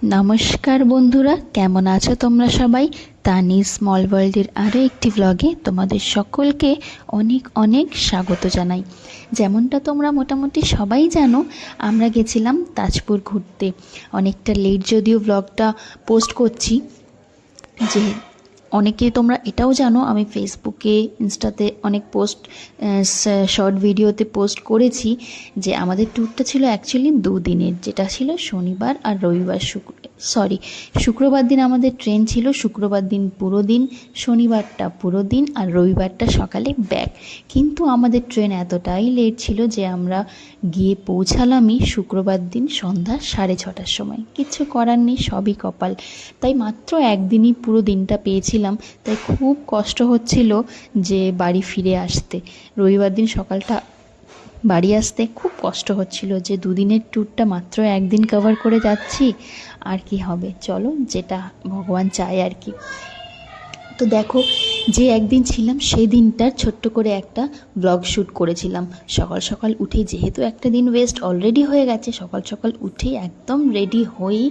নমস্কার বন্ধুরা, কেমন আছো তোমরা সবাই? তানি স্মল ওয়ার্ল্ডের আরও একটি ব্লগে তোমাদের সকলকে অনেক অনেক স্বাগত জানাই। যেমনটা তোমরা মোটামুটি সবাই জানো, আমরা গেছিলাম তাজপুর ঘুরতে। অনেকটা লেট যদিও ব্লগটা পোস্ট করছি, যে অনেকে তোমরা এটাও জানো আমি ফেসবুকে ইনস্টাতে অনেক পোস্ট শর্ট ভিডিওতে পোস্ট করেছি যে আমাদের ট্যুরটা ছিল অ্যাকচুয়ালি 2 দিনের, যেটা ছিল শনিবার আর রবিবার। শুক্রবার দিন আমাদের ট্রেন ছিল, শুক্রবার দিন পুরো দিন, শনিবারটা পুরো দিন আর রবিবারটা সকালে ব্যাক। কিন্তু আমাদের ট্রেন এতটাই লেট ছিল যে আমরা গিয়ে পৌঁছালামই শুক্রবার দিন সন্ধ্যা 6:30টার সময়। কিচ্ছু করার নেই, সবই কপাল। তাই মাত্র একদিনই পুরো দিনটা পেয়েছিলাম, তাই খুব কষ্ট হচ্ছিল যে বাড়ি ফিরে আসতে। রবিবার দিন সকালটা বাড়ি আসতে খুব কষ্ট হচ্ছিল যে 2 দিনের ট্যুরটা মাত্র একদিন কভার করে যাচ্ছি, আর কি হবে, চলো যেটা ভগবান চায় আর কি। তো দেখো, যে একদিন ছিলাম সেই দিনটার ছোট্ট করে একটা ব্লগ শ্যুট করেছিলাম। সকাল সকাল উঠে, যেহেতু একটা দিন ওয়েস্ট অলরেডি হয়ে গেছে, সকাল সকাল উঠে একদম রেডি হয়েই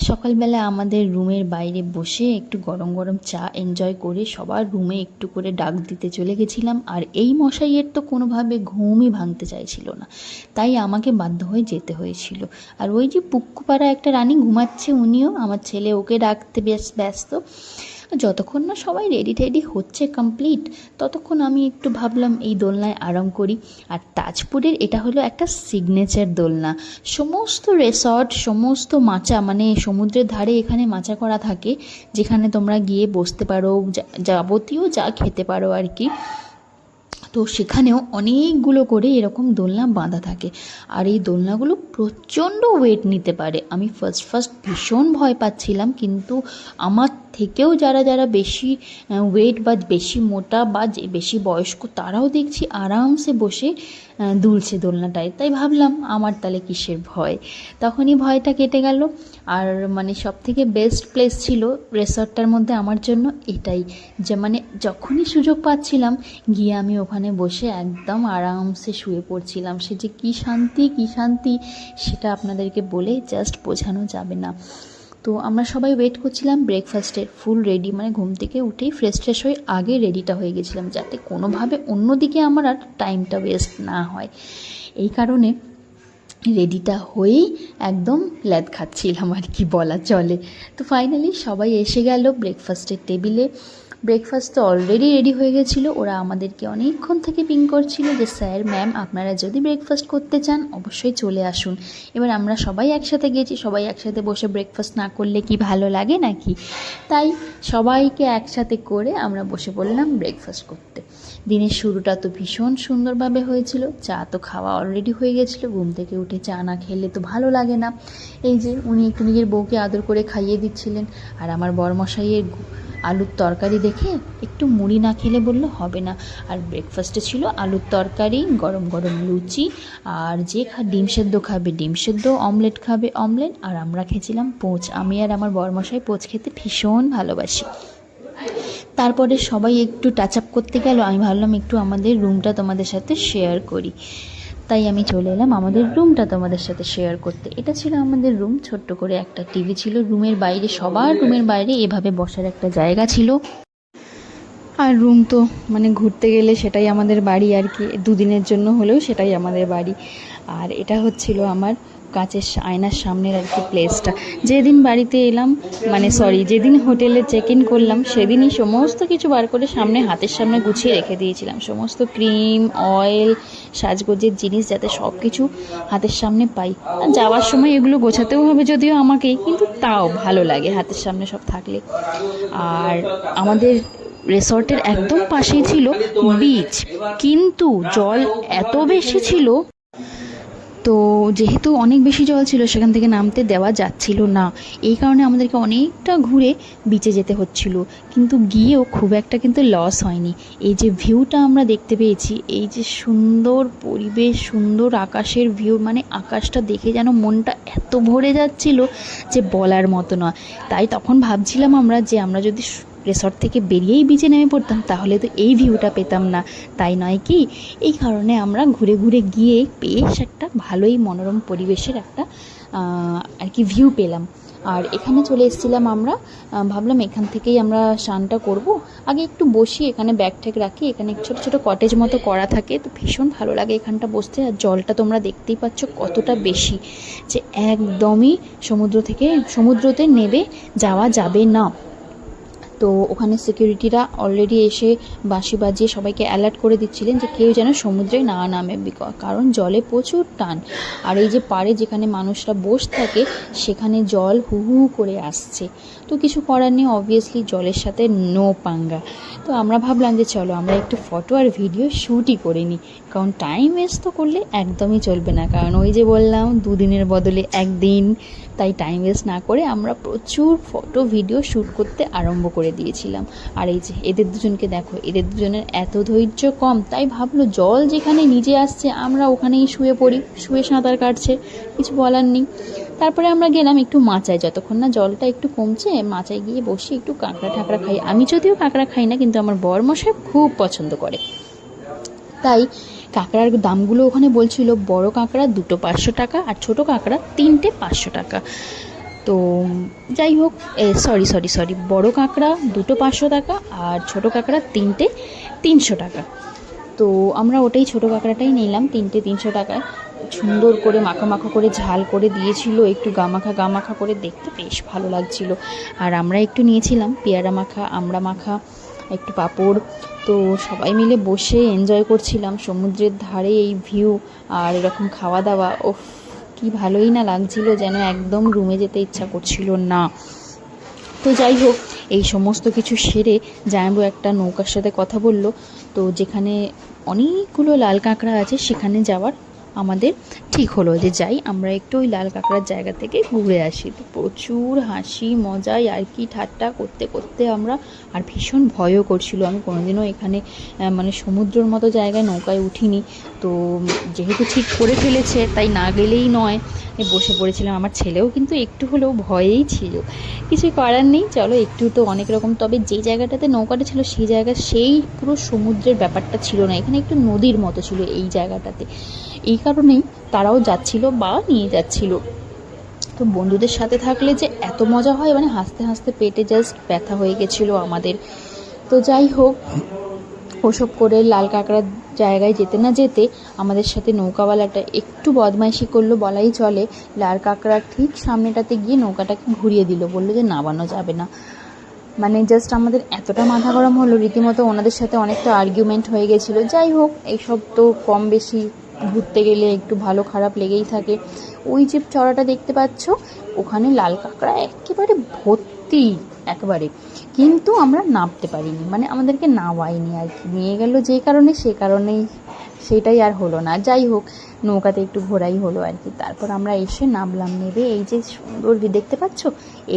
সকালবেলা আমাদের রুমের বাইরে বসে একটু গরম গরম চা এনজয় করে সবার রুমে একটু করে ডাক দিতে চলে গেছিলাম। আর এই মশাইয়ের তো কোনোভাবে ঘুমই ভাঙতে চাইছিল না, তাই আমাকে বাধ্য হয়ে যেতে হয়েছিল। আর ওই যে পুক্কুপাড়া একটা রানী ঘুমাচ্ছে, উনিও, আমার ছেলে ওকে ডাকতে বেশ ব্যস্ত। যতক্ষণ না সবাই রেডি টেডি হচ্ছে কমপ্লিট, ততক্ষণ আমি একটু ভাবলাম এই দোলনায় আরাম করি। আর তাজপুরের এটা হলো একটা সিগনেচার দোলনা। সমস্ত রিসর্ট, সমস্ত মাচা, মানে সমুদ্রের ধারে এখানে মাচা করা থাকে, যেখানে তোমরা গিয়ে বসতে পারো, যাবতীয় যা খেতে পারো আর কি। তো সেখানেও অনেকগুলো করে এরকম দোলনা বাঁধা থাকে। আর এই দোলনাগুলো প্রচণ্ড ওয়েট নিতে পারে। আমি ফার্স্ট ভীষণ ভয় পাচ্ছিলাম, কিন্তু আমার থেকেও যারা যারা বেশি ওয়েট বা বেশি মোটা বা বেশি বয়স্ক, তারাও দেখছি আরামসে বসে দুলছে দোলনাটায়। তাই ভাবলাম আমার তাহলে কিসের ভয়, তখনই ভয়টা কেটে গেল। আর মানে সবথেকে বেস্ট প্লেস ছিল রিসর্টটার মধ্যে আমার জন্য এটাই, যে মানে যখনই সুযোগ পাচ্ছিলাম গিয়ে আমি ওখানে বসে একদম আরামসে শুয়ে পড়ছিলাম। সে যে কী শান্তি সেটা আপনাদেরকে বলে জাস্ট বোঝানো যাবে না। তো আমরা সবাই ওয়েট করছিলাম ব্রেকফাস্টের, ফুল রেডি, মানে ঘুম থেকে উঠেই ফ্রেশ হয়ে আগে রেডিটা হয়ে গেছিলাম, যাতে কোনোভাবে অন্যদিকে আমার আর টাইমটা ওয়েস্ট না হয়। এই কারণে রেডিটা হয়েই একদম ল্যাদ খাচ্ছিলাম আর কি বলা চলে। তো ফাইনালি সবাই এসে গেল ব্রেকফাস্টের টেবিলে। ব্রেকফাস্ট তো অলরেডি রেডি হয়ে গেছিলো। ওরা আমাদেরকে অনেকক্ষণ থেকে পিং করছিল যে স্যার ম্যাম আপনারা যদি ব্রেকফাস্ট করতে চান অবশ্যই চলে আসুন। এবার আমরা সবাই একসাথে গেছি, সবাই একসাথে বসে ব্রেকফাস্ট না করলে কি ভালো লাগে নাকি, তাই সবাইকে একসাথে করে আমরা বসে পড়লাম ব্রেকফাস্ট করতে। দিনের শুরুটা তো ভীষণ সুন্দরভাবে হয়েছিল। চা তো খাওয়া অলরেডি হয়ে গেছিলো, ঘুম থেকে উঠে চা না খেলে তো ভালো লাগে না। এই যে উনি একটু নিজের বউকে আদর করে খাইয়ে দিচ্ছিলেন, আর আমার বরমশাইয়ের আলুর তরকারি দেখে একটু মুড়ি না খেলে বললো হবে না। আর ব্রেকফাস্টে ছিল আলুর তরকারি, গরম গরম লুচি, আর যে ডিম সেদ্ধ খাবে ডিম সেদ্ধ, অমলেট খাবে অমলেট, আর আমরা খেয়েছিলাম পোঁচ। আমি আর আমার বরমশাই পোঁচ খেতে ভীষণ ভালোবাসি। তারপরে সবাই একটু টাচ আপ করতে গেল, আমি ভাবলাম একটু আমাদের রুমটা তোমাদের সাথে শেয়ার করি, তাই আমি চলে এলাম আমাদের রুমটা তোমাদের সাথে শেয়ার করতে। এটা ছিল আমাদের রুম, ছোট্ট করে একটা টিভি ছিল রুমের বাইরে, সবার রুমের বাইরে এভাবে বসার একটা জায়গা ছিল। আর রুম তো মানে ঘুরতে গেলে সেটাই আমাদের বাড়ি আর কি, 2 দিনের জন্য হলেও সেটাই আমাদের বাড়ি। আর এটা হচ্ছিল আমার কাচের আয়নার সামনের আর কি প্লেসটা। যেদিন বাড়িতে এলাম, মানে যেদিন হোটেলে চেক ইন করলাম সেদিনই সমস্ত কিছু বার করে সামনে, হাতের সামনে গুছিয়ে রেখে দিয়েছিলাম। সমস্ত ক্রিম, অয়েল, সাজগোজের জিনিস, যাতে সব কিছু হাতের সামনে পাই। আর যাওয়ার সময় এগুলো গোছাতেও হবে যদিও আমাকেই, কিন্তু তাও ভালো লাগে হাতের সামনে সব থাকলে। আর আমাদের রিসর্টের একদম পাশেই ছিল বিচ, কিন্তু জল এত বেশি ছিল, তো যেহেতু অনেক বেশি জল ছিল সেখান থেকে নামতে দেওয়া যাচ্ছিল না। এই কারণে আমাদেরকে অনেকটা ঘুরে বিচে যেতে হচ্ছিল, কিন্তু গিয়েও খুব একটা কিন্তু লস হয়নি। এই যে ভিউটা আমরা দেখতে পেয়েছি, এই যে সুন্দর পরিবেশ, সুন্দর আকাশের ভিউ, মানে আকাশটা দেখে যেন মনটা এত ভরে যাচ্ছিল যে বলার মতো নয়। তাই তখন ভাবছিলাম আমরা যে আমরা যদি রিসর্ট থেকে বেরিয়েই বিচে নেমে পড়তাম তাহলে তো এই ভিউটা পেতাম না, তাই নয় কি? এই কারণে আমরা ঘুরে ঘুরে গিয়ে বেশ একটা ভালোই মনোরম পরিবেশের একটা আর কি ভিউ পেলাম। আর এখানে চলে এসেছিলাম আমরা, ভাবলাম এখান থেকেই আমরা স্নানটা করব। আগে একটু বসি, এখানে ব্যাগ ট্যাগ রাখি, এখানে ছোটো ছোটো কটেজ মতো করা থাকে, তো ভীষণ ভালো লাগে এখানটা বসতে। আর জলটা তোমরা দেখতেই পাচ্ছ কতটা বেশি, যে একদমই সমুদ্রতে নেমে যাওয়া যাবে না। তো ওখানে সিকিউরিটিরা অলরেডি এসে বাঁশি বাজিয়ে সবাইকে অ্যালার্ট করে দিচ্ছিলেন যে কেউ যেন সমুদ্রে না নামে, কারণ জলে প্রচুর টান। আর এই যে পাড়ে যেখানে মানুষরা বসে থাকে সেখানে জল হু হু করে আসছে, তো কিছু করার নেই, অবভিয়াসলি জলের সাথে নো পাঙ্গা। তো আমরা ভাবলাম যে চলো আমরা একটু ফটো আর ভিডিও শ্যুটই করে নিই, কারণ টাইম ওয়েস্ট তো করলে একদমই চলবে না, কারণ ওই যে বললাম 2 দিনের বদলে 1 দিন, তাই টাইম ওয়েস্ট না করে আমরা প্রচুর ফটো ভিডিও শ্যুট করতে আরম্ভ করে দিয়েছিলাম। আর এই যে এদের দুজনকে দেখো, এদের দুজনের এত ধৈর্য কম, তাই ভাবলো জল যেখানে নিজে আসছে আমরা ওখানেই শুয়ে পড়ি, শুয়ে সাঁতার কাটছে, কিছু বলার নেই। তারপরে আমরা গেলাম একটু মাচায়, যতক্ষণ না জলটা একটু কমছে মাচায় গিয়ে বসে একটু কাঁকড়া ঠাকড়া খাই। আমি যদিও কাঁকড়া খাই না, কিন্তু আমার বরমশাই খুব পছন্দ করে, তাই কাঁকড়ার দামগুলো ওখানে বলছিল বড় কাঁকড়া 2টো 500 টাকা আর ছোটো কাঁকড়া 3টে 500 টাকা। তো যাই হোক, সরি, বড় কাঁকড়া 2টো 500 টাকা আর ছোটো কাঁকড়া 3টে 300 টাকা। তো আমরা ওটাই ছোটো কাঁকড়াটাই নিলাম 3টে 300 টাকায়। সুন্দর করে মাখা করে ঝাল করে দিয়েছিল, একটু গামাখা করে, দেখতে বেশ ভালো লাগছিল। আর আমরা একটু নিয়েছিলাম পেয়ারা মাখা, আমড়া মাখা, একটু পাঁপড়। তো সবাই মিলে বসে এনজয় করছিলাম সমুদ্রের ধারে এই ভিউ আর এরকম খাওয়া দাওয়া। ওফ, কি ভালোই না লাগছিল, যেন একদম রুমে যেতে ইচ্ছা করছিল না। তো যাই হোক, এই সমস্ত কিছু সেরে জামাইবাবু একটা নৌকার সাথে কথা বলল, তো যেখানে অনেকগুলো লাল কাঁকড়া আছে সেখানে যাওয়ার আমাদের ঠিক হলো, যে যাই আমরা একটু ওই লাল কাঁকড়ার জায়গা থেকে ঘুরে আসি। তো প্রচুর হাসি মজা আর কি ঠাট্টা করতে করতে আমরা, আর ভীষণ ভয়ও করছিল। আমি কোনোদিনও এখানে মানে সমুদ্রের মতো জায়গায় নৌকায় উঠিনি, তো যেহেতু ঠিক করে ফেলেছে তাই না গেলেই নয়, বসে পড়েছিলাম। আমার ছেলেও কিন্তু একটু হলেও ভয়েই ছিল, কিছু করার নেই, চলো একটু তো অনেক রকম। তবে যে জায়গাটাতে নৌকাটা ছিল সেই জায়গা, সেই পুরো সমুদ্রের ব্যাপারটা ছিল না, এখানে একটু নদীর মতো ছিল এই জায়গাটাতে, এই কারণেই তারাও যাচ্ছিল বা নিয়ে যাচ্ছিল। তো বন্ধুদের সাথে থাকলে যে এত মজা হয়, মানে হাসতে হাসতে পেটে জাস্ট ব্যথা হয়ে গেছিলো আমাদের। তো যাই হোক, ওসব করে লাল কাঁকড়ার জায়গায় যেতে না যেতে আমাদের সাথে নৌকাওয়ালাটা একটু বদমাইশি করলো বলাই চলে। লাল কাঁকড়ার ঠিক সামনেটাতে গিয়ে নৌকাটাকে ঘুরিয়ে দিল, বললো যে নামানো যাবে না। মানে জাস্ট আমাদের এতটা মাথা গরম হলো, রীতিমতো ওনাদের সাথে অনেকটা আর্গুমেন্ট হয়ে গেছিলো। যাই হোক, এইসব তো কম বেশি ঘুরতে গেলে একটু ভালো খারাপ লেগেই থাকে। ওই যে চড়াটা দেখতে পাচ্ছ, ওখানে লাল কাঁকড়া একেবারে ভর্তি একবারে, কিন্তু আমরা নামতে পারিনি, মানে আমাদেরকে নামায়নি আর কি, নিয়ে গেল যে কারণে, সে কারণেই সেটাই আর হলো না। যাই হোক, নৌকাতে একটু ঘোরাই হলো আর কি। তারপর আমরা এসে নামলাম, নেবে এই যে সুন্দর দেখতে পাচ্ছ,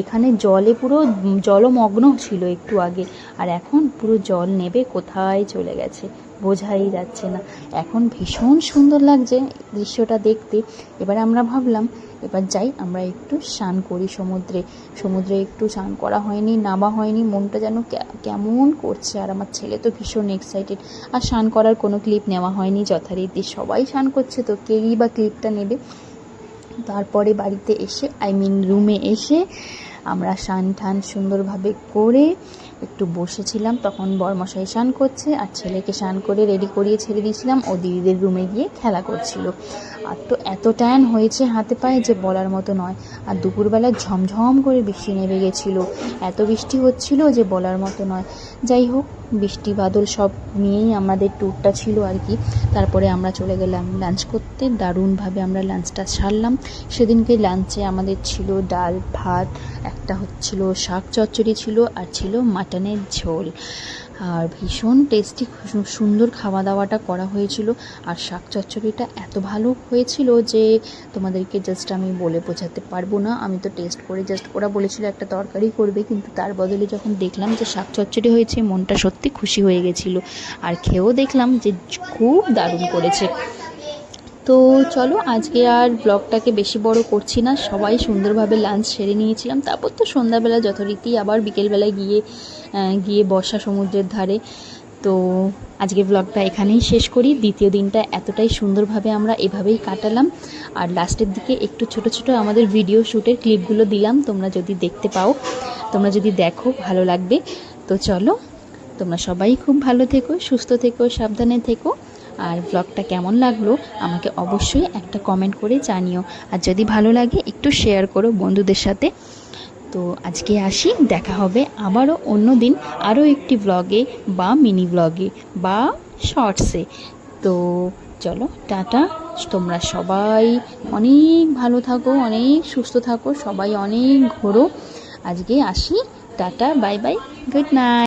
এখানে জলে পুরো জলমগ্ন ছিল একটু আগে, আর এখন পুরো জল নেবে কোথায় চলে গেছে বোঝাই যাচ্ছে না। এখন ভীষণ সুন্দর লাগছে দৃশ্যটা দেখতে। এবারে আমরা ভাবলাম এবার যাই আমরা একটু স্নান করি সমুদ্রে একটু স্নান করা হয়নি, নামা হয়নি, মনটা যেন কেমন করছে। আর আমার ছেলে তো ভীষণ এক্সাইটেড। আর স্নান করার কোনো ক্লিপ নেওয়া হয়নি, যথারীতি সবাই স্নান করছে, তো কেউই বা ক্লিপটা নেবে। তারপরে বাড়িতে এসে রুমে এসে আমরা স্নান টান সুন্দরভাবে করে একটু বসেছিলাম। তখন বরমশাই স্নান করছে আর ছেলেকে স্নান করে রেডি করিয়ে ছেড়ে দিয়েছিলাম, ও দিদিদের রুমে গিয়ে খেলা করছিল। আর তো এত ট্যান হয়েছে হাতে পায়ে যে বলার মতো নয়। আর দুপুরবেলা ঝমঝম করে বৃষ্টি নেমে গেছিলো, এত বৃষ্টি হচ্ছিল যে বলার মতো নয়। যাই হোক, বৃষ্টি বাদল সব নিয়েই আমাদের ট্যুরটা ছিল আর কি। তারপরে আমরা চলে গেলাম লাঞ্চ করতে, দারুণভাবে আমরা লাঞ্চটা সারলাম। সেদিনকে লাঞ্চে আমাদের ছিল ডাল ভাত, একটা হচ্ছিল শাক চচ্চড়ি ছিল, আর ছিল মাটনের ঝোল। আর ভীষণ টেস্টি সুন্দর খাওয়া দাওয়াটা করা হয়েছিল। আর শাক চচ্চড়িটা এত ভালো হয়েছিল যে তোমাদেরকে জাস্ট আমি বলে বোঝাতে পারবো না। আমি তো টেস্ট করে জাস্ট, ওরা বলেছিল একটা তরকারি করবে, কিন্তু তার বদলে যখন দেখলাম যে শাক চচ্চড়ি হয়েছে, মনটা সত্যি খুশি হয়ে গেছিলো। আর খেয়েও দেখলাম যে খুব দারুণ করেছে। তো চলো, আজকে আর ব্লগটাকে বেশি বড় করছি না। সবাই সুন্দরভাবে লাঞ্চ সেরে নিয়েছিলাম, তারপর তো সন্ধ্যাবেলা যথারীতি আবার বিকেলবেলায় গিয়ে বসা সমুদ্রের ধারে। তো আজকের ব্লগটা এখানেই শেষ করি। দ্বিতীয় দিনটা এতটাই সুন্দরভাবে আমরা এভাবেই কাটালাম। আর লাস্টের দিকে একটু ছোট ছোট আমাদের ভিডিও শ্যুটের ক্লিপগুলো দিলাম, তোমরা যদি দেখতে পাও, তোমরা যদি দেখো ভালো লাগবে। তো চলো, তোমরা সবাই খুব ভালো থেকো, সুস্থ থেকো, সাবধানে থেকো। আর ব্লগটা কেমন লাগলো আমাকে অবশ্যই একটা কমেন্ট করে জানিও। আর যদি ভালো লাগে একটু শেয়ার করো বন্ধুদের সাথে। তো আজকে আসি, দেখা হবে আবারও অন্য দিন আরও একটি ব্লগে বা মিনি ব্লগে বা শর্টসে। তো চলো, টাটা। তোমরা সবাই অনেক ভালো থাকো, অনেক সুস্থ থাকো, সবাই অনেক ঘোরো। আজকে আসি, tata, bye bye, good night.